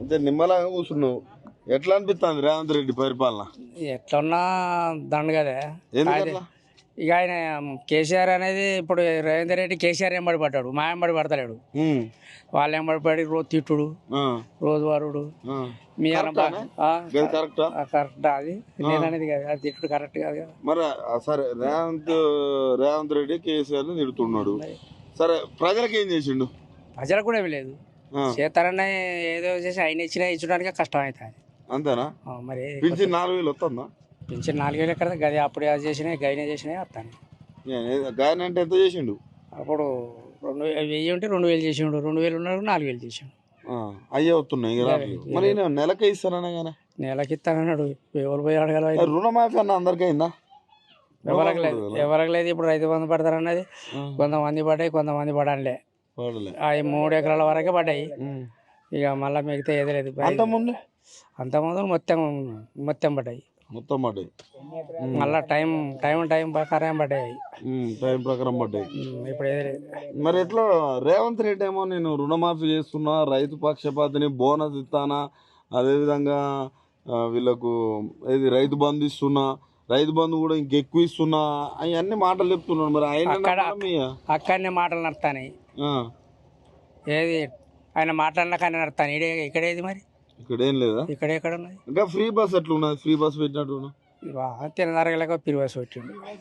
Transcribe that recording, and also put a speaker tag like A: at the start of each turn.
A: అంతే నిమ్మలంగా కూర్చున్నావు. ఎట్లా అనిపిస్తుంది రేవంత్ రెడ్డి పరిపాలన?
B: ఎట్లున్నా దండు కదా.
A: ఎందుకట్లా?
B: ఇక ఆయన కేసీఆర్ అనేది ఇప్పుడు రేవంత్ రెడ్డి కేసీఆర్ ఎంబడి పడ్డాడు, మా ఎంబడి పడతలేడు. వాళ్ళు ఎంబడి పడి రోజు తిట్టుడు, రోజు వరుడు. మీ కరెక్ట్ అది నేననేది కదా, అది తిట్టుడు కరెక్ట్ కాదు కదా.
A: మరి సరే రేవంత్ రెడ్డి కేసీఆర్ తిడుతున్నాడు, సరే ప్రజలకు ఏం చేసిండు?
B: ప్రజలకు కూడా ఏమి లేదు, చేస్తారన్న ఏదో చేసి ఆయన ఇచ్చడానికి కష్టం అవుతుంది.
A: అంతేనా?
B: మరి
A: పింఛన్ 4,000 వస్తుందా?
B: పింఛన్ 4,000 ఎక్కడ, గది అప్పుడు చేసినాయి గైనే చేసినాయి వస్తాను.
A: గాయన అంటే ఎంత చేసిండు?
B: అప్పుడు 2,000 ఉంటే 2,000 చేసిండు, 2,000 ఉన్నాడు 4,000 చేసిండు.
A: అయ్యే వస్తున్నాయి. మరి నెలకే ఇస్తానన్నా కానీ
B: నెలకి ఇస్తానన్నాడు. ఎవరు పోయి అడగాలి?
A: రుణమాఫీ అన్న అందరికీ అయిందా?
B: ఎవరికి లేదు, ఎవరికి లేదు. ఇప్పుడు రైతు బంధు పడతారన్నది కొంతమంది పడ్డాయి, కొంతమంది పడాలే. అవి 3 ఎకరాల వరకే పడ్డాయి. ఇక మళ్ళీ మిగతా ఏది లేదు. అంతకుముందు మొత్తం పడ్డాయి. మళ్ళా టైం ప్రకారం పడ్డాయి. ఇప్పుడు ఏది లేదు.
A: మరి ఎట్లా రేవంత్ రెడ్డి ఏమో నేను రుణమాఫీ చేస్తున్నా, రైతు పక్షపాతిని, బోనస్ ఇస్తానా, అదేవిధంగా వీళ్ళకు ఏది రైతు బంధు ఇస్తున్నా, రైతు బంధు కూడా ఇంకెక్కువ ఇస్తున్నా, అవన్నీ మాటలు చెప్తున్నాడు. మరి ఆయన
B: అక్కడనే మాటలు నడుస్తాయి. ఏది ఆయన మాట్లాడినా కానీ నడుస్తాను. ఇక్కడ ఏది మరి
A: ఇక్కడ ఏం లేదా?
B: ఇక్కడ ఎక్కడ ఉన్నది?
A: ఇంకా ఫ్రీ బస్ ఎట్లా ఉన్నది? ఫ్రీ బస్ పెట్టినట్టు
B: తినదారగలేక ఫ్రీ బస్ పెట్టిండు.